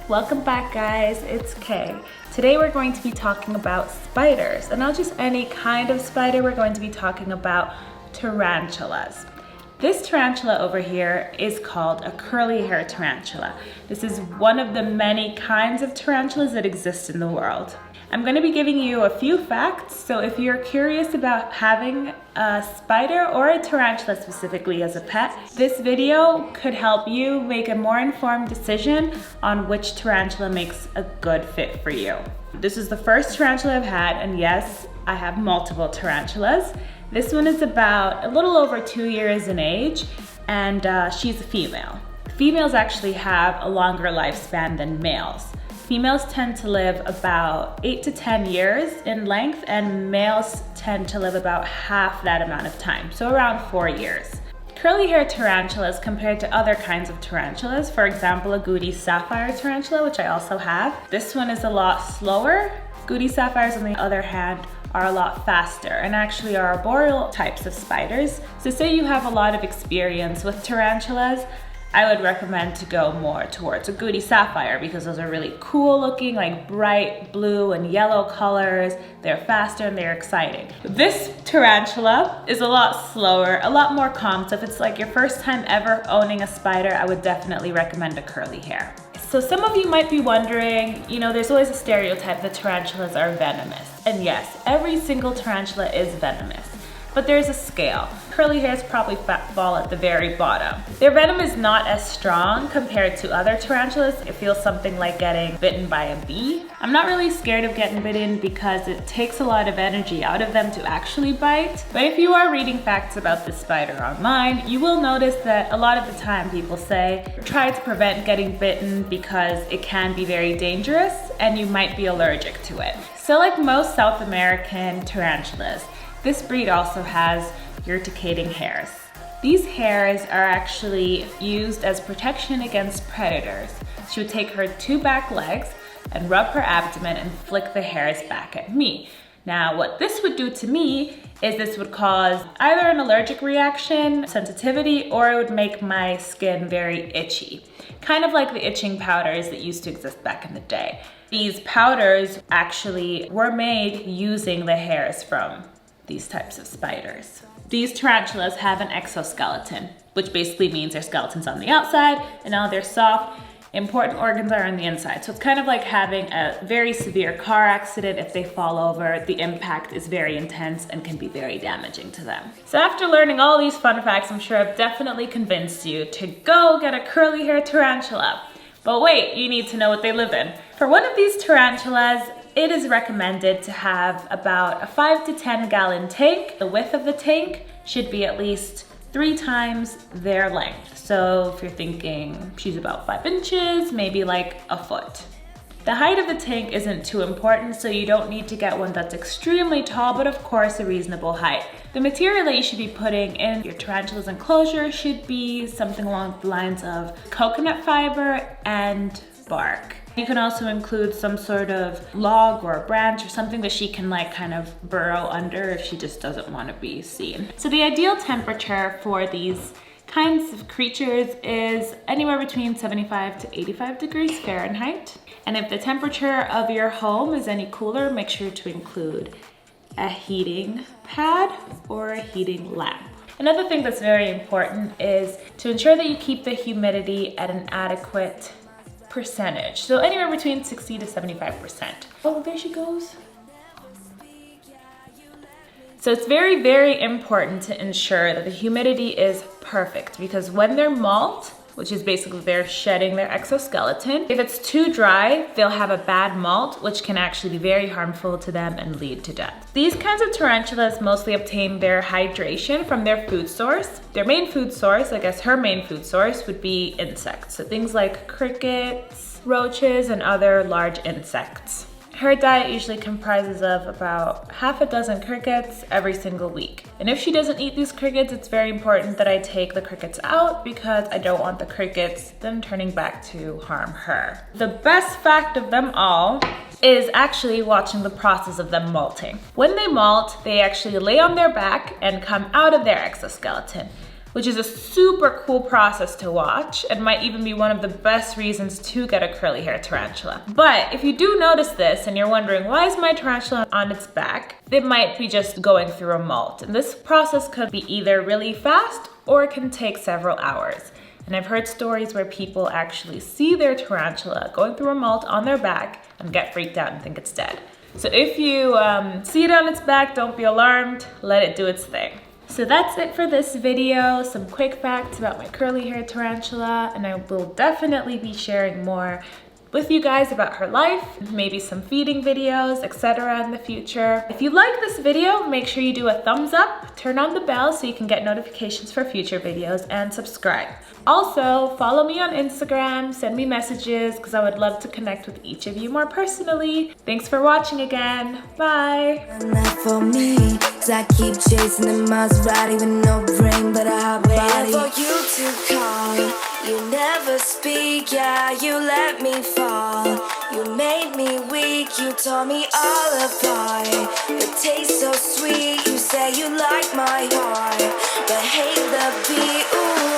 Welcome back, guys, it's Kay. Today we're going to be talking about spiders, and not just any kind of spider. We're going to be talking about tarantulas. This tarantula over here is called a curly hair tarantula. This is one of the many kinds of tarantulas that exist in the world. I'm going to be giving you a few facts, so if you're curious about having a spider or a tarantula specifically as a pet, this video could help you make a more informed decision on which tarantula makes a good fit for you. This is the first tarantula I've had, and yes, I have multiple tarantulas. This one is about a little over 2 years in age, and she's a female. Females actually have a longer lifespan than males. Females tend to live about 8 to 10 years in length, and males tend to live about half that amount of time, so around 4 years. Curly hair tarantulas compared to other kinds of tarantulas, for example, a Goody sapphire tarantula, which I also have. This one is a lot slower. Goody sapphires, on the other hand, are a lot faster and actually are arboreal types of spiders. So say you have a lot of experience with tarantulas, I would recommend to go more towards a Goody sapphire because those are really cool looking, like bright blue and yellow colors. They're faster and they're exciting. This tarantula is a lot slower, a lot more calm. So if it's like your first time ever owning a spider, I would definitely recommend a curly hair. So some of you might be wondering, there's always a stereotype that tarantulas are venomous. And yes, every single tarantula is venomous. But there's a scale. Curly hairs probably fall at the very bottom. Their venom is not as strong compared to other tarantulas. It feels something like getting bitten by a bee. I'm not really scared of getting bitten because it takes a lot of energy out of them to actually bite. But if you are reading facts about this spider online, you will notice that a lot of the time people say, try to prevent getting bitten because it can be very dangerous and you might be allergic to it. So like most South American tarantulas, this breed also has urticating hairs. These hairs are actually used as protection against predators. She would take her 2 back legs and rub her abdomen and flick the hairs back at me. Now, what this would do to me is this would cause either an allergic reaction, sensitivity, or it would make my skin very itchy. Kind of like the itching powders that used to exist back in the day. These powders actually were made using the hairs from these types of spiders. These tarantulas have an exoskeleton, which basically means their skeleton's on the outside and all their soft, important organs are on the inside. So it's kind of like having a very severe car accident. If they fall over, the impact is very intense and can be very damaging to them. So after learning all these fun facts, I'm sure I've definitely convinced you to go get a curly hair tarantula. But wait, you need to know what they live in. For one of these tarantulas, it is recommended to have about a 5 to 10 gallon tank. The width of the tank should be at least 3 times their length. So if you're thinking she's about 5 inches, maybe like a foot. The height of the tank isn't too important, so you don't need to get one that's extremely tall, but of course a reasonable height. The material that you should be putting in your tarantula's enclosure should be something along the lines of coconut fiber and bark. You can also include some sort of log or a branch or something that she can kind of burrow under if she just doesn't want to be seen. So the ideal temperature for these kinds of creatures is anywhere between 75 to 85 degrees Fahrenheit. And if the temperature of your home is any cooler, make sure to include a heating pad or a heating lamp. Another thing that's very important is to ensure that you keep the humidity at an adequate percentage. So anywhere between 60 to 75%. Oh, there she goes. So it's very, very important to ensure that the humidity is perfect because when they're molt, which is basically they're shedding their exoskeleton, if it's too dry, they'll have a bad molt, which can actually be very harmful to them and lead to death. These kinds of tarantulas mostly obtain their hydration from their food source. Their main food source, I guess her main food source, would be insects. So things like crickets, roaches, and other large insects. Her diet usually comprises of about half a dozen crickets every single week. And if she doesn't eat these crickets, it's very important that I take the crickets out because I don't want the crickets then turning back to harm her. The best fact of them all is actually watching the process of them molting. When they molt, they actually lay on their back and come out of their exoskeleton. which is a super cool process to watch and might even be one of the best reasons to get a curly hair tarantula. But if you do notice this and you're wondering, why is my tarantula on its back? It might be just going through a molt. And this process could be either really fast or it can take several hours. And I've heard stories where people actually see their tarantula going through a molt on their back and get freaked out and think it's dead. So if you see it on its back, don't be alarmed, let it do its thing. So that's it for this video, some quick facts about my curly hair tarantula, and I will definitely be sharing more with you guys about her life, maybe some feeding videos, etc. in the future. If you like this video, make sure you do a thumbs up, turn on the bell so you can get notifications for future videos, and subscribe. Also, follow me on Instagram, send me messages, because I would love to connect with each of you more personally. Thanks for watching again. Bye. And that for me, 'cause I keep chasing the Maserati with no brain but a hot body. For you to call, you never speak, yeah, you let me fall. You made me weak, you tore me all apart. The taste so sweet, you say you like my heart, but hate the beat, ooh.